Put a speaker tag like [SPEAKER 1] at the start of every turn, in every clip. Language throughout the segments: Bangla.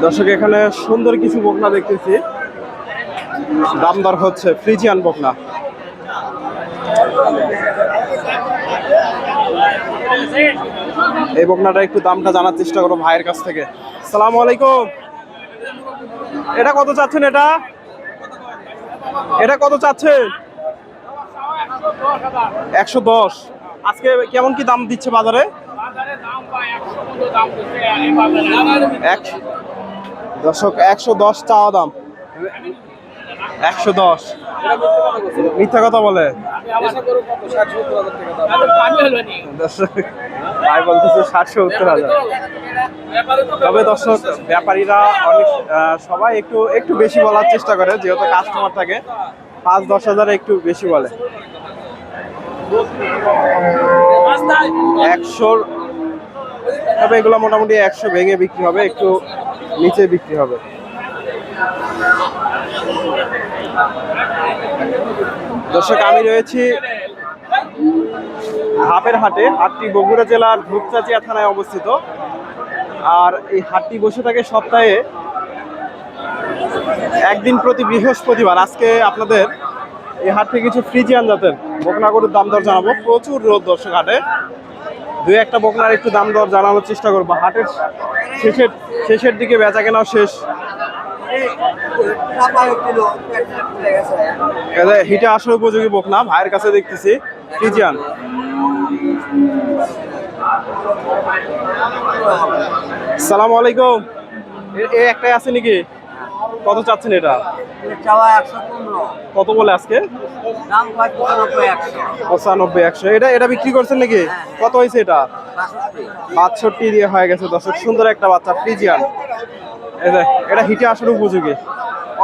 [SPEAKER 1] দর্শক এখানে সুন্দর কিছু বকনা দেখতেছি, দাম দর হচ্ছে ফ্রিজিয়ান বকনা। এই বকনাটা একটু দামটা জানার চেষ্টা করো ভাইয়ের কাছ থেকে। আসসালামু আলাইকুম। এটা কত চাচ্ছেন? এটা কত চাচ্ছেন? 110। আজকে কেমন কি দাম দিচ্ছে বাজারে? দর্শক 110 চাওয়া দাম। 110 মিথ্যা কথা বলে। ভাই বলতেছে 60-70 হাজার। তবে দর্শক ব্যাপারীরা অনেক সবাই একটু একটু বেশি বলার চেষ্টা করে, যেহেতু কাস্টমার থাকে 5-10 হাজার একটু বেশি বলে। 100, তবে এগুলো মোটামুটি 100 ভেঙে বিক্রি হবে, একটু নিচে বিক্রি হবে। দর্শক আমি রয়েছি হাপের হাটে। হাটটি বগুড়া জেলার ধূপচাচিয়া থানায় অবস্থিত। আর এই হাটটি বসে থাকে সপ্তাহে একদিন প্রতি বৃহস্পতিবার। আজকে আপনাদের এই হাট থেকে কিছু ফ্রিজিয়ান জাতের বকনা গরুর দাম দর জানাবো। প্রচুর রোদ দর্শক হাটে, দুই একটা বকনার একটু দাম দর জানানোর চেষ্টা করবো। হাটের শেষের দিকে বেচা কেনাও শেষ। হিটে আসার উপযোগী বকনা ভাইয়ের কাছে দেখতেছি ফ্রিজিয়ান। সালাম আলাইকুম। একটাই আছে নাকি? কত চাচ্ছেন এটা? কত বলে আজকে? 95-100। এটা বিক্রি করছেন নাকি? কত হয়েছে এটা? 62 দিয়ে হয়ে গেছে। দর্শক সুন্দর একটা বাচ্চা ফ্রিজিয়ান। এটা হিটে আসার উপযোগী,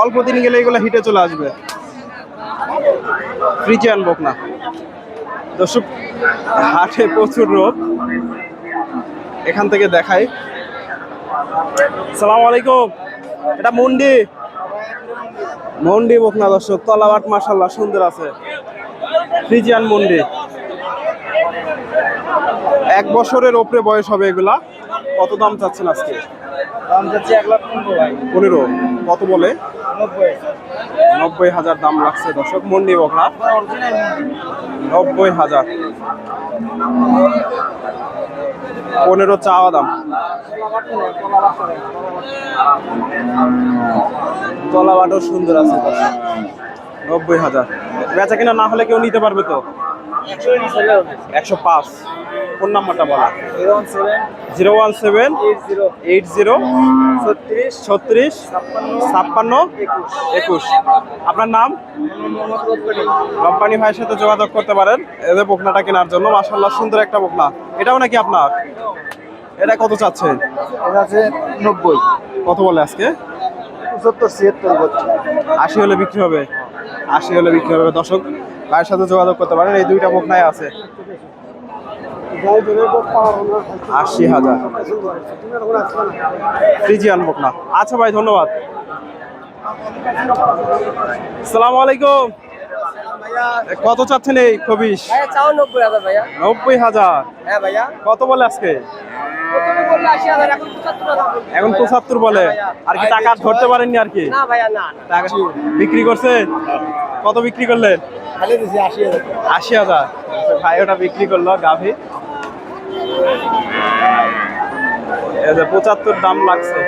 [SPEAKER 1] অল্প দিন গেলে এগুলো হিটে চলে আসবে। ফ্রিজিয়ান বকনা। দর্শক হাটে প্রচুর রোদ, এখান থেকে দেখাই। সালাম আলাইকুম। এটা মন্ডি বকনা দর্শক, তলাবাট মাশাআল্লাহ সুন্দর আছে। ফ্রিজিয়ান মন্ডি, 1 বছরের ওপরে বয়স হবে এগুলা। কত দাম চাচ্ছেন আজকে?
[SPEAKER 2] দাম যাচ্ছে 1,15,000।
[SPEAKER 1] কত বলে? 90,000 দাম লাগছে দর্শক। মন্ডি বকনা 90,000। 15 চাওয়া দাম। তলাবাটও সুন্দর আছে দর্শক। 90,000 বেচা কিনা না হলে কেউ নিতে পারবে তো? 105। ফোন নাম্বারটা বলা। 017-080-36-36-56-21। আপনার নাম? রব্বানি ভাইয়ের সাথে যোগাযোগ করতে পারেন এদের বকনাটা কেনার জন্য। মাশাআল্লাহ সুন্দর একটা বকনা। এটাও নাকি আপনার? এটা কত চাচ্ছেন?
[SPEAKER 2] এটা আছে 90।
[SPEAKER 1] কত বলে আজকে?
[SPEAKER 2] 75-76
[SPEAKER 1] 80 হলে বিক্রি হবে। 80 হলে বিক্রি হবে। দর্শক ভাইয়ের সাথে যোগাযোগ করতে পারেন। এই দুইটা বকনাই আছে। 80,000 ফ্রিজিয়ান বকনা। আচ্ছা ভাই, ধন্যবাদ। আসসালামু আলাইকুম। কত চাচ্ছেন এই খবিশ? 90,000।
[SPEAKER 2] হ্যাঁ ভাইয়া।
[SPEAKER 1] কত বলে আজকে? এখন 75 বলে। আর কি টাকা ধরতে পারেননি আর কি?
[SPEAKER 2] না ভাইয়া, না
[SPEAKER 1] টাকা বিক্রি করছে? কত বিক্রি করলেন?
[SPEAKER 2] খালি দিছি 80,000।
[SPEAKER 1] 80,000 ভাই ওটা বিক্রি করলো গাভী। 75 দাম লাগছে।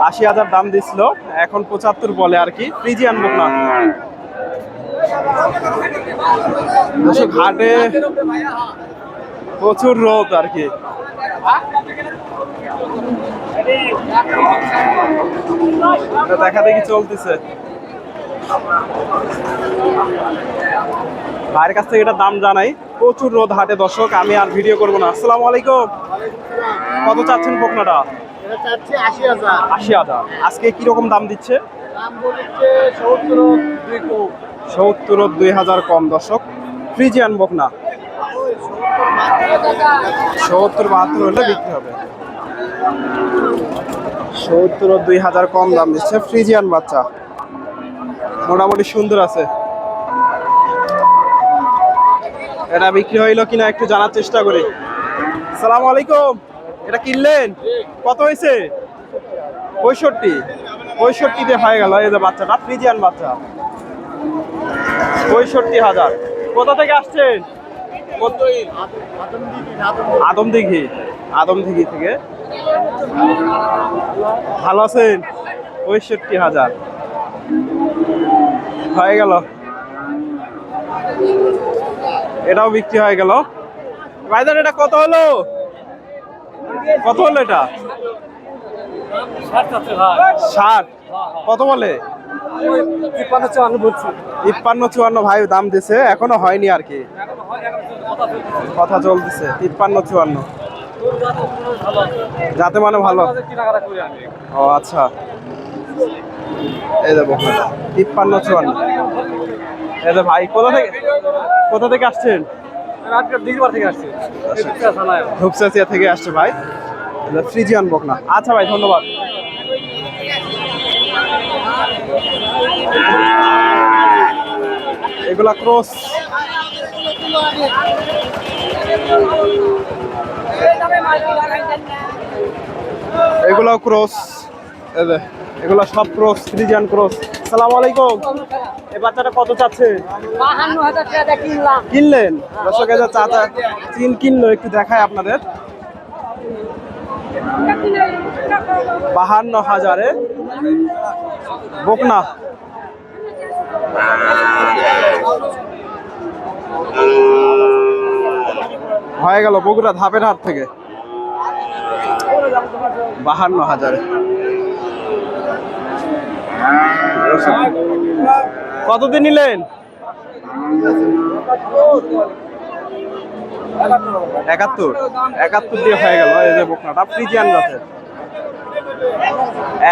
[SPEAKER 1] 80,000 দাম দিছিল, এখন 75 বলে আর কি। ফ্রিজিয়ান বকনা। ঘাটে প্রচুর রোদ আর কি। দেখা দেখি চলতেছে। ভাইয়ের কাছ থেকে এটা দাম জানাই। প্রচুর রোদ হাটে দর্শক, আমি আর ভিডিও করবো না। আসসালামু আলাইকুম। কত চাচ্ছেন বকনাটা? 80,000। আজকে কিরকম দাম দিচ্ছে? 70-2,000 কম দর্শক। ফ্রিজিয়ান বকনা 70-72 হলে বিক্রি হবে। 70-2,000 কম দাম দিচ্ছে। ফ্রিজিয়ান বাচ্চা মোটামুটি সুন্দর আছে। এটা বিক্রি হইলো কিনা একটু জানার চেষ্টা করি। আসসালামু আলাইকুম। এটা কিনলেন? কত হয়েছে? 65। 65 হয়ে গেল। এই যে বাচ্চাটা, ফ্রিজিয়ান বাচ্চা, 65,000। কোথা থেকে আসছেন? আদমদিঘি। আদমদিঘি থেকে। ভালো আছেন? 65,000 হয়ে গেল। এটাও বিক্রি হয়ে গেল। ভাইজান এটা কত হলো? কত হলো এটা? 60। কত বলে? 53-54 ভাই দাম দিছে, এখনো হয়নি আর কি, কথা চলতেছে। 53-54 যাতে মানে ভালো। ও আচ্ছা, এই দেখো 53-54। এই যে ভাই কোথা থেকে আসছেন? ধূপচাচিয়া থেকে আসছে ভাই, ফ্রিজিয়ান বকনা। আচ্ছা ভাই, ধন্যবাদ। এগুলা ক্রস। এগুলাও ক্রস। এগুলা সব ক্রস, ফ্রিজিয়ান ক্রস। আসসালামু আলাইকুম। এই বাচ্চাটা কত চাচ্ছে?
[SPEAKER 3] 52,000 টাকা কিনলাম।
[SPEAKER 1] কিনলেন? দর্শক এই যে চাচা কিনলো, একটু দেখায় আপনাদের। 52,000-এ বকনা। হয়ে গেল বগুড়া ধাপের হাট থেকে। 52,000-এ। কতদিন নিলেন? 71 দিয়ে হয়ে গেল। এই যে বকনাটা ফ্রিজিয়ান জাতের,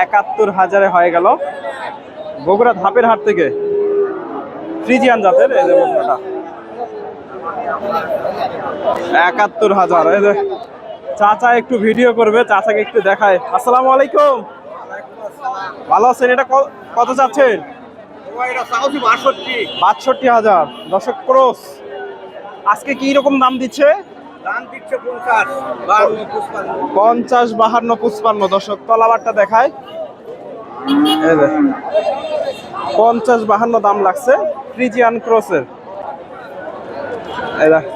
[SPEAKER 1] 71,000-এ হয়ে গেল বগুড়া ধাপের হাট থেকে, ফ্রিজিয়ান জাতের। এই যে বকনাটা 71,000। এই যে চাচা একটু ভিডিও করবে, চাচাকে একটু দেখায়। আসসালামু আলাইকুম। ভালো আছেন? এটা কত চাচ্ছেন? 62,000। দর্শক ক্রস। আজকে কি রকম দাম দিচ্ছে? 50, 52, 55। দর্শক তলাবারটা দেখায়। 50, 52 দাম লাগছে ফ্রিজিয়ান ক্রসের।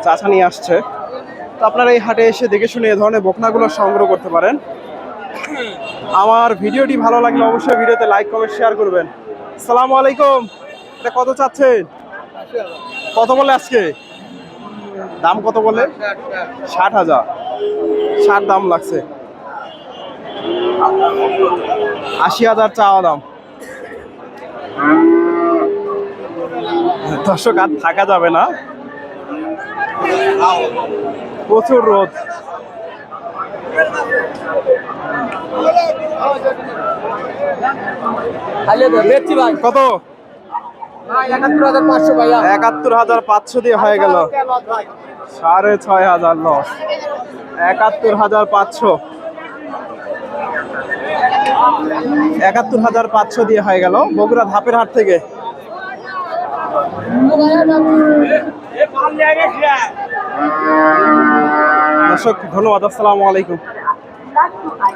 [SPEAKER 1] চাচা নিয়ে আসছে। তো আপনারা এই হাটে এসে দেখে শুনে এই ধরনের বকনাগুলো সংগ্রহ করতে পারেন। আমার ভিডিওটি ভালো লাগলে অবশ্যই ভিডিওতে লাইক, কমেন্ট, শেয়ার করবেন। আসসালামু আলাইকুম। এটা কত চাচ্ছেন? কত বলে আজকে? দাম কত বলে? 60,000। 60 দাম লাগছে। 80,000 চাওয়া দাম। দর্শক আর থাকা যাবে না, প্রচুর রোদ। কত? 71,500 দিয়ে হয়ে গেল। 6,500 লস। 71,500। 71,500 দিয়ে হয়ে গেল বগুড়া ধাপের হাট থেকে। দর্শক ধন্যবাদ। আসসালামু আলাইকুম।